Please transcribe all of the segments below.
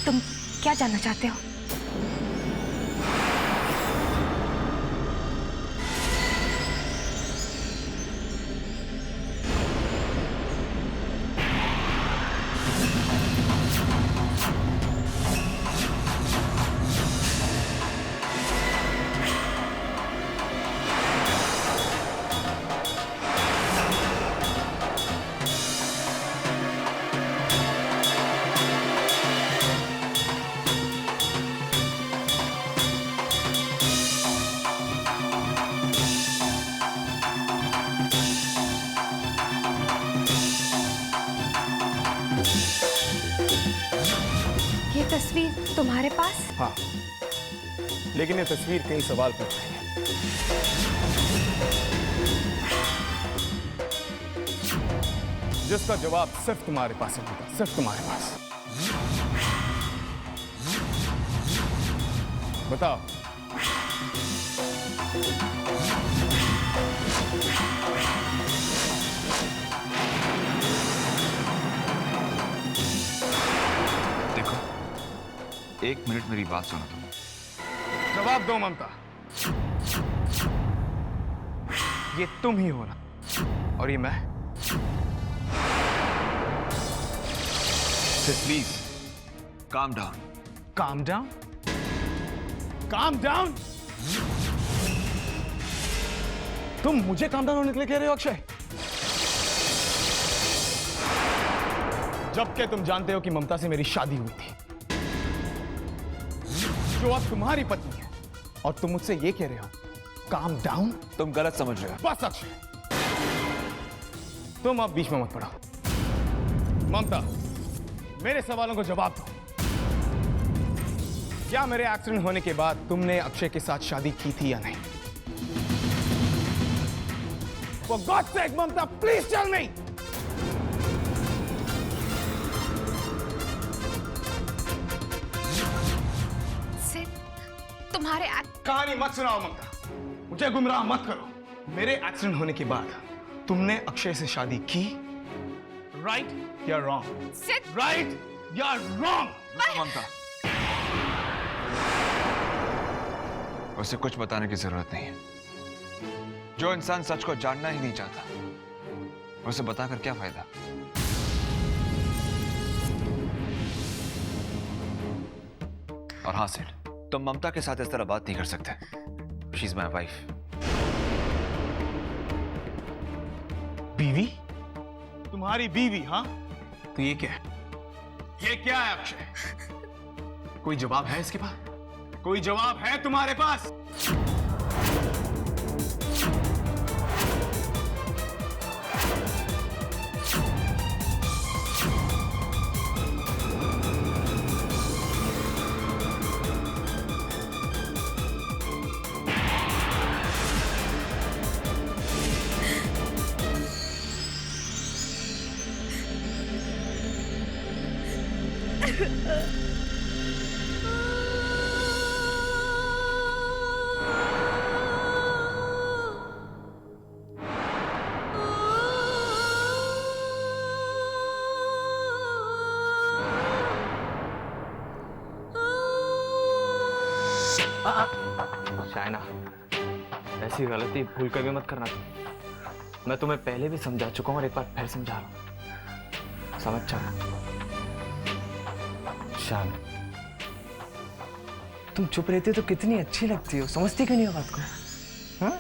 तुम क्या जानना चाहते हो? ये तस्वीर तुम्हारे पास? हाँ, लेकिन ये तस्वीर कई सवाल पूछ रही है। जिसका जवाब सिर्फ तुम्हारे पास है बेटा, सिर्फ तुम्हारे पास। बताओ। देखो, 1 मिनट मेरी बात सुनो तुम। जवाब दो ममता। ये तुम ही हो ना, और ये मैं। Please calm down. Calm down? Calm down? तुम मुझे काम डाउन होने के लिए कह रहे हो अक्षय? जबकि तुम जानते हो कि ममता से मेरी शादी हुई थी, जो अब तुम्हारी पत्नी है, और तुम मुझसे ये कह रहे हो काम डाउन? तुम गलत समझ रहे हो। बस अक्षय, तुम अब बीच में मत पड़ो। ममता, मेरे सवालों को जवाब दो। क्या मेरे एक्सीडेंट होने के बाद तुमने अक्षय के साथ शादी की थी या नहीं? For God's sake, Mamata, please tell me. तुम्हारे कहानी मत सुनाओ ममता, मुझे गुमराह मत करो। मेरे एक्सीडेंट होने के बाद तुमने अक्षय से शादी की, राइट या रॉन्ग? राइट या रॉन्ग? ममता, उसे कुछ बताने की जरूरत नहीं है। जो इंसान सच को जानना ही नहीं चाहता, उसे बताकर क्या फायदा? और हाँ सेठ, तुम ममता के साथ इस तरह बात नहीं कर सकते। She is my wife. बीवी? तुम्हारी बीवी? हाँ, तो ये क्या है? ये क्या है अक्षय? कोई जवाब है इसके पास? कोई जवाब है तुम्हारे पास? शायना, ऐसी गलती भूल कर भी मत करना। मैं तुम्हें पहले भी समझा चुका हूं और एक बार फिर समझा रहा हूं, समझ जाना। शान, तुम चुप रहती हो तो कितनी अच्छी लगती हो, समझती क्यों नहीं हो बात को? हाँ?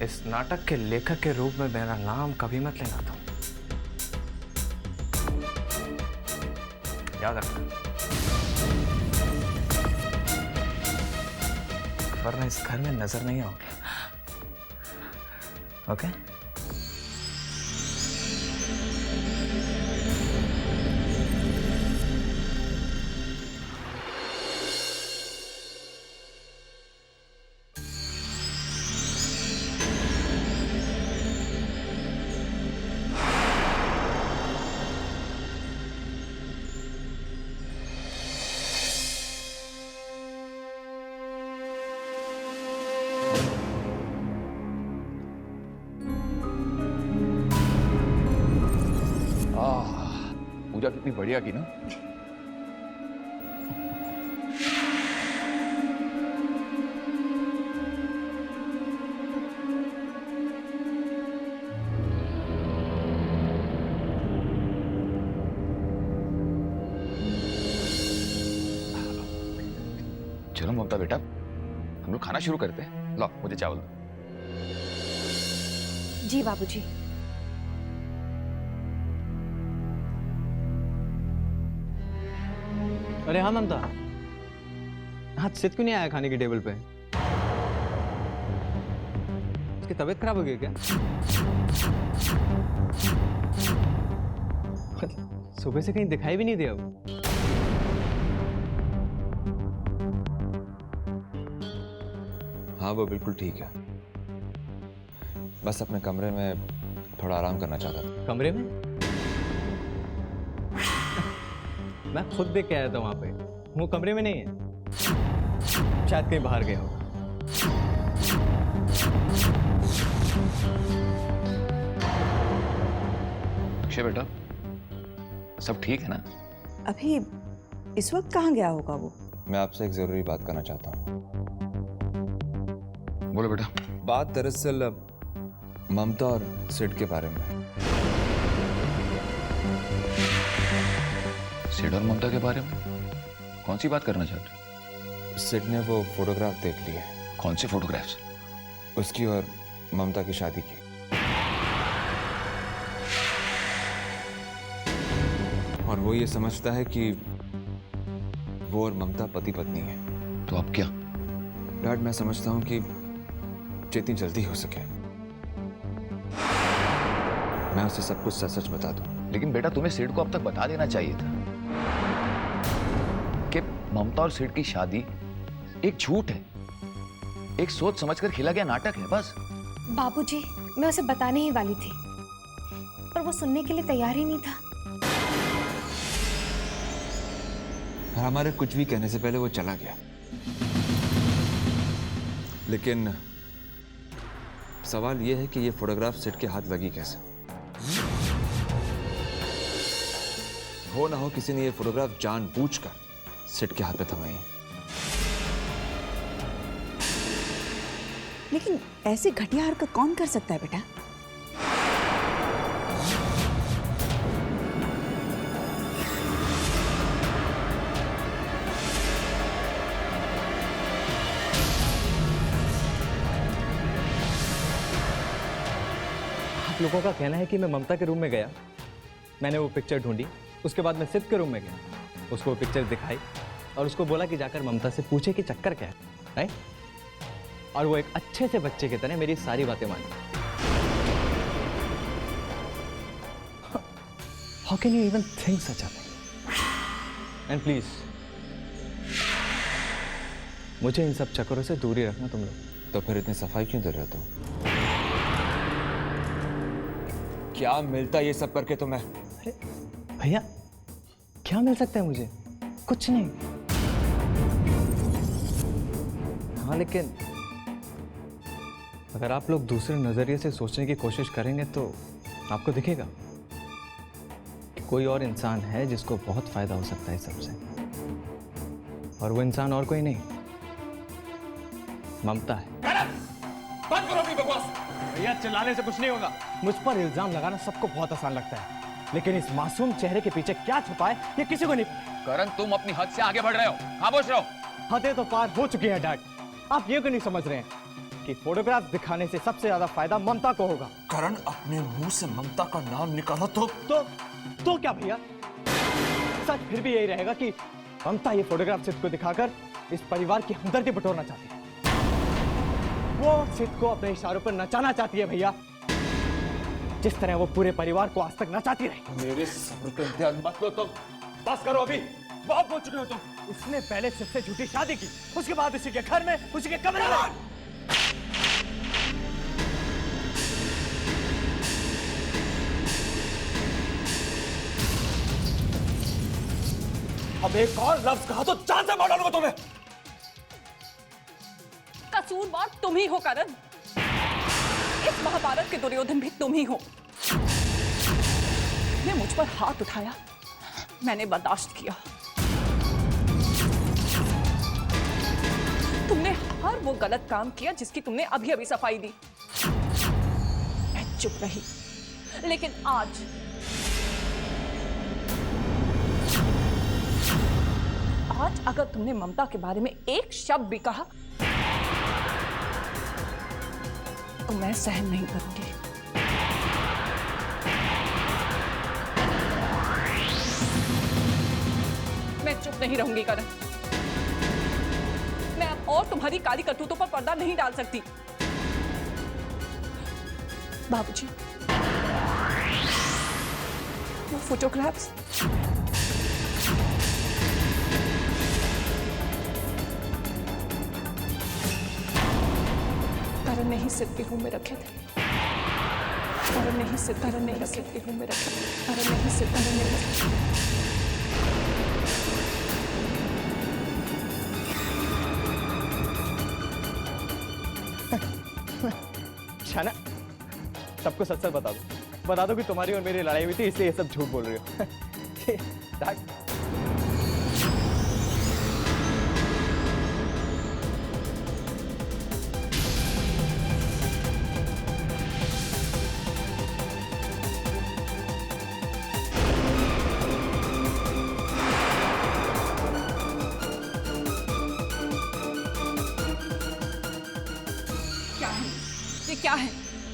इस नाटक के लेखक के रूप में मेरा नाम कभी मत लेना तुम, याद रखना, वरना इस घर में नजर नहीं आओगे। ओके? पूजा कितनी बढ़िया की ना। चलो ममता बेटा, हम लोग खाना शुरू करते हैं। लो मुझे चावल दो। जी बाबूजी। अरे हाँ ममता, आज सिद्ध क्यों नहीं आया खाने की टेबल पे? उसकी तबीयत खराब हो गई क्या? सुबह से कहीं दिखाई भी नहीं दिया वो। हाँ वो बिल्कुल ठीक है, बस अपने कमरे में थोड़ा आराम करना चाहता था। कमरे में? मैं खुद देख के आया था वहां पे, वो कमरे में नहीं है, शायद कहीं बाहर गया होगा। अक्षय बेटा, सब ठीक है ना? अभी इस वक्त कहाँ गया होगा वो? मैं आपसे एक जरूरी बात करना चाहता हूँ। बोलो बेटा। बात दरअसल ममता और सिड के बारे में। सिड और ममता के बारे में? कौन सी बात करना चाहते हो? सिड ने वो फोटोग्राफ देख ली है। कौन से फोटोग्राफ्स? उसकी और ममता की शादी की। और वो ये समझता है कि वो और ममता पति पत्नी है। तो अब क्या? डैड, मैं समझता हूँ कि जितनी जल्दी हो सके मैं उसे सब कुछ सच सच बता दूं। लेकिन बेटा, तुम्हें सिड को अब तक बता देना चाहिए था कि ममता और सिड की शादी एक झूठ है, एक सोच समझकर खेला गया नाटक है, बस। बाबूजी, मैं उसे बताने ही वाली थी, पर वो सुनने के लिए तैयार ही नहीं था। और हमारे कुछ भी कहने से पहले वो चला गया। लेकिन सवाल यह है कि ये फोटोग्राफ सिड के हाथ लगी कैसे? हो ना हो किसी ने ये फोटोग्राफ जानबूझकर सिड के हाथ पे थमाई है। लेकिन ऐसी घटिया हरकत कौन कर सकता है बेटा? आप लोगों का कहना है कि मैं ममता के रूम में गया, मैंने वो पिक्चर ढूंढी, उसके बाद मैं सिद्ध के रूम में गया, उसको वो पिक्चर दिखाई और उसको बोला कि जाकर ममता से पूछे कि चक्कर क्या है, राइट? और वो एक अच्छे से बच्चे की तरह मेरी सारी बातें मानी। How can you even think such a thing? And please मुझे इन सब चक्करों से दूरी रखना तुम लोग। तो फिर इतनी सफाई क्यों दे रहे हो तुम? क्या मिलता ये सब करके तुम्हें? अरे भैया, क्या मिल सकता है मुझे? कुछ नहीं। हाँ, लेकिन अगर आप लोग दूसरे नजरिए से सोचने की कोशिश करेंगे तो आपको दिखेगा कि कोई और इंसान है जिसको बहुत फायदा हो सकता है सबसे, और वो इंसान और कोई नहीं, ममता है। बंद करो अपनी बकवास। भैया, चिल्लाने से कुछ नहीं होगा। मुझ पर इल्जाम लगाना सबको बहुत आसान लगता है, लेकिन इस मासूम चेहरे के पीछे क्या छुपा है ये किसी को नहीं। करण, तुम अपनी हद से आगे बढ़ रहे हो, खामोश रहो। हदें तो पार हो चुकी हैं डैड। आप ये क्यों नहीं समझ रहे हैं कि फोटोग्राफ दिखाने से सबसे ज्यादा फायदा ममता को होगा? करण, अपने मुंह से ममता का नाम निकाला तो क्या भैया? सच फिर भी यही रहेगा कि ममता ये फोटोग्राफ सिद्ध को दिखाकर इस परिवार की हमदर्दी बटोरना चाहती है। वो सिद्ध को अपने इशारों पर नचाना चाहती है भैया, जिस तरह वो पूरे परिवार को आज तक नचाती रही। मेरे सब्र का इम्तिहान मत लो तुम। बस करो, अभी बहुत बोल चुके हो तुम। उसने पहले सिद्ध से झूठी शादी की, उसके बाद उसी के घर में, उसी के कमरे में। अब एक और लफ्ज कहा तो जान से मार डालूंगा तुम्हें। कसूरवार तुम ही हो करण। इस महाभारत के दुर्योधन भी तुम ही हो। ने मुझ पर हाथ उठाया मैंने बर्दाश्त किया। तुमने हर वो गलत काम किया जिसकी तुमने अभी अभी सफाई दी। मैं चुप रही, लेकिन आज अगर तुमने ममता के बारे में एक शब्द भी कहा तो मैं सहन नहीं करूंगी। मैं चुप नहीं रहूंगी करण। मैं अब और तुम्हारी काली करतूतों पर पर्दा नहीं डाल सकती। बाबूजी, वो फोटोग्राफ्स करण ने ही सिद्ध के रूम में रखे थे। करण ने ही सिद्ध के रूम में रखे थे। करण ने ही सिद्ध शाना, सबको सच सच बता दो कि तुम्हारी और मेरी लड़ाई हुई थी, इसलिए ये सब झूठ बोल रही हो।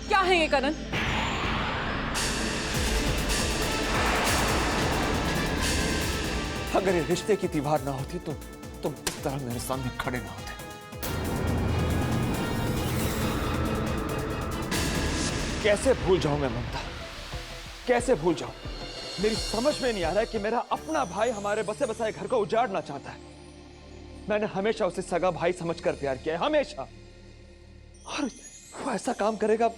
क्या है ये करण? अगर ये रिश्ते की दीवार ना होती तो तुम इस तरह मेरे सामने खड़े ना होते। कैसे भूल जाऊं मैं ममता, कैसे भूल जाऊं? मेरी समझ में नहीं आ रहा है कि मेरा अपना भाई हमारे बसे बसाए घर को उजाड़ना चाहता है। मैंने हमेशा उसे सगा भाई समझकर प्यार किया है, हमेशा। और वो ऐसा काम करेगा,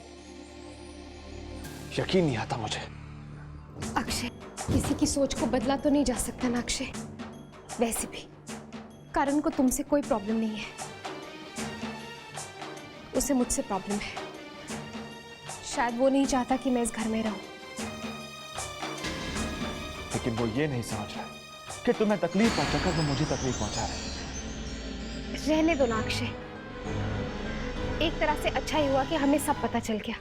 यकीन नहीं आता मुझे। अक्षय, किसी की सोच को बदला तो नहीं जा सकता ना अक्षय। वैसे भी करण को तुमसे कोई प्रॉब्लम नहीं है, उसे मुझसे प्रॉब्लम है। शायद वो नहीं चाहता कि मैं इस घर में रहूं। लेकिन वो ये नहीं समझ रहा कि तुम्हें तकलीफ पहुंचाकर वो मुझे तकलीफ पहुंचा रहा है। रहने दो ना अक्षय, एक तरह से अच्छा ही हुआ कि हमें सब पता चल गया।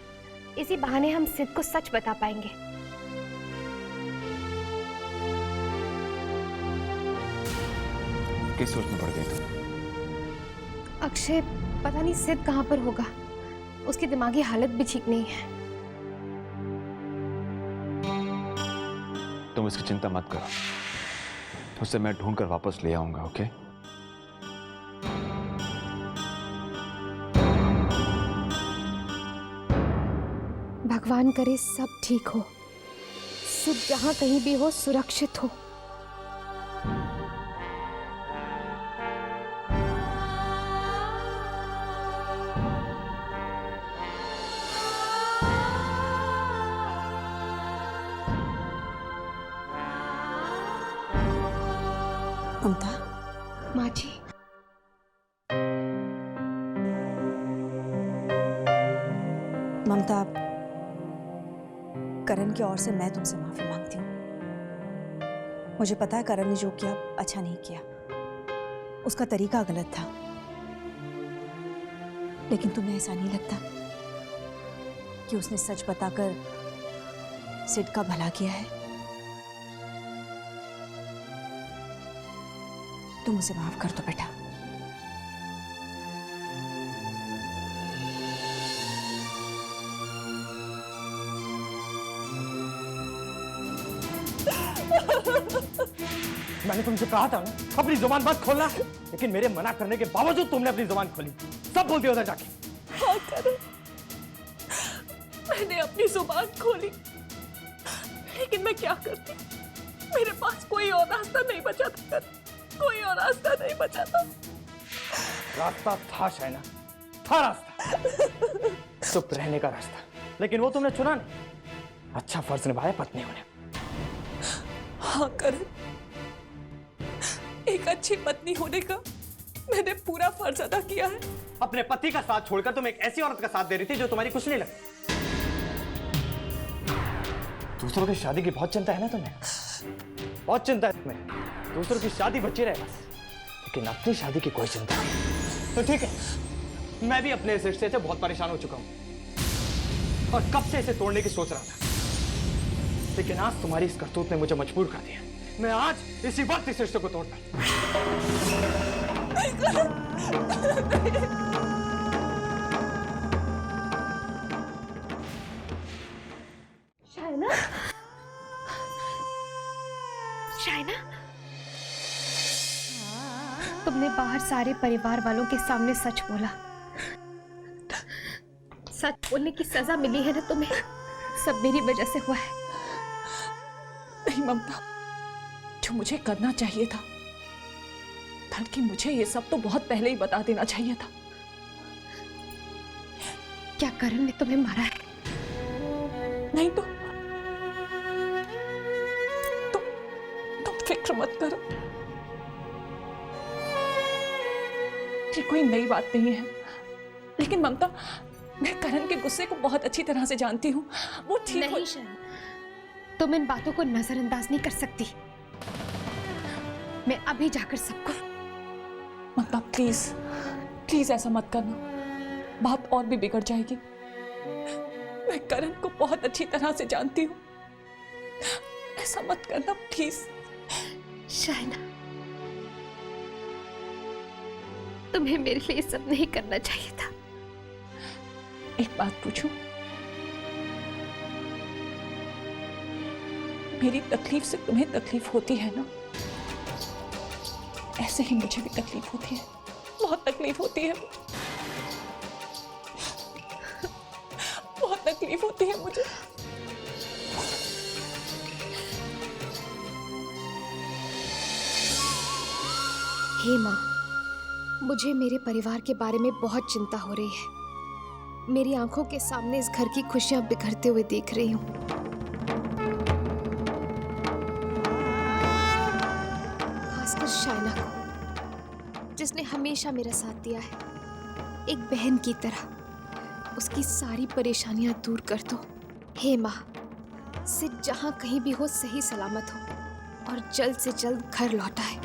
इसी बहाने हम सिद्ध को सच बता पाएंगे। किस सोच में पड़ गई तुम? अक्षय, पता नहीं सिद्ध कहां पर होगा। उसकी दिमागी हालत भी ठीक नहीं है। तुम इसकी चिंता मत करो, उसे मैं ढूंढ कर वापस ले आऊंगा, ओके? भगवान करे सब ठीक हो, सिद्ध जहां कहीं भी हो सुरक्षित हो। ममता, माँ जी, ममता, करण की ओर से मैं तुमसे माफी मांगती हूँ। मुझे पता है करण ने जो किया अच्छा नहीं किया, उसका तरीका गलत था। लेकिन तुम्हें ऐसा नहीं लगता कि उसने सच बताकर सिड का भला किया है? तुम उसे माफ कर दो बेटा। मैंने तुमसे कहा था ना अपनी जुबान मत खोलना, लेकिन मेरे मना करने के बावजूद तुमने अपनी जुबान खोली। सब बोल दिया उधर जाके। हाँ करण, मैंने अपनी जुबान खोली, लेकिन मैं क्या करती? मेरे पास कोई और रास्ता नहीं बचा था करण, कोई और रास्ता नहीं बचा था। रास्ता था शैना, था रास्ता, चुप रहने का रास्ता, लेकिन वो तुमने चुना नहीं। अच्छा फर्ज निभाया पत्नी होने। हाँ करण, एक अच्छी पत्नी होने का मैंने पूरा फर्ज अदा किया है। अपने पति का साथ छोड़कर तुम एक ऐसी औरत का साथ दे रही थी जो तुम्हारी कुछ नहीं लगती। दूसरों की शादी की बहुत चिंता है ना तुम्हें। बहुत चिंता है तुम्हें, दूसरों की शादी बची रहे बस, लेकिन अपनी शादी की कोई चिंता नहीं। तो ठीक है, मैं भी अपने इस रिश्ते से बहुत परेशान हो चुका हूं और कब से इसे तोड़ने की सोच रहा था, लेकिन आज तुम्हारी इस करतूत ने मुझे मजबूर कर दिया। मैं आज इसी वक्त इस रिश्ते को तोड़ता हूं। शायना, शायना, तुमने बाहर सारे परिवार वालों के सामने सच बोला। सच बोलने की सजा मिली है ना तुम्हें, सब मेरी वजह से हुआ है। नहीं ममता, जो मुझे करना चाहिए था, बल्कि मुझे ये सब तो बहुत पहले ही बता देना चाहिए था। क्या करण ने तुम्हें मारा है? नहीं तो तुम फिक्र मत करो, ये कोई नई बात नहीं है। लेकिन ममता, मैं करण के गुस्से को बहुत अच्छी तरह से जानती हूँ। वो ठीक नहीं शरण, तुम इन बातों को नजरअंदाज नहीं कर सकती। मैं अभी जाकर सबको। ममता प्लीज प्लीज ऐसा मत करना, बात और भी बिगड़ जाएगी। मैं करण को बहुत अच्छी तरह से जानती हूँ, ऐसा मत करना प्लीज। शायना, तुम्हें मेरे लिए सब नहीं करना चाहिए था। एक बात पूछूं? मेरी तकलीफ से तुम्हें तकलीफ होती है ना? ऐसे ही मुझे भी तकलीफ होती है, बहुत तकलीफ होती है, बहुत तकलीफ होती है मुझे। हे माँ, मुझे मेरे परिवार के बारे में बहुत चिंता हो रही है। मेरी आंखों के सामने इस घर की खुशियां बिखरते हुए देख रही हूँ। खासकर शायना को, जिसने हमेशा मेरा साथ दिया है, एक बहन की तरह। उसकी सारी परेशानियां दूर कर दो। हे माँ, सिर्फ जहाँ कहीं भी हो सही सलामत हो और जल्द से जल्द घर लौटा है।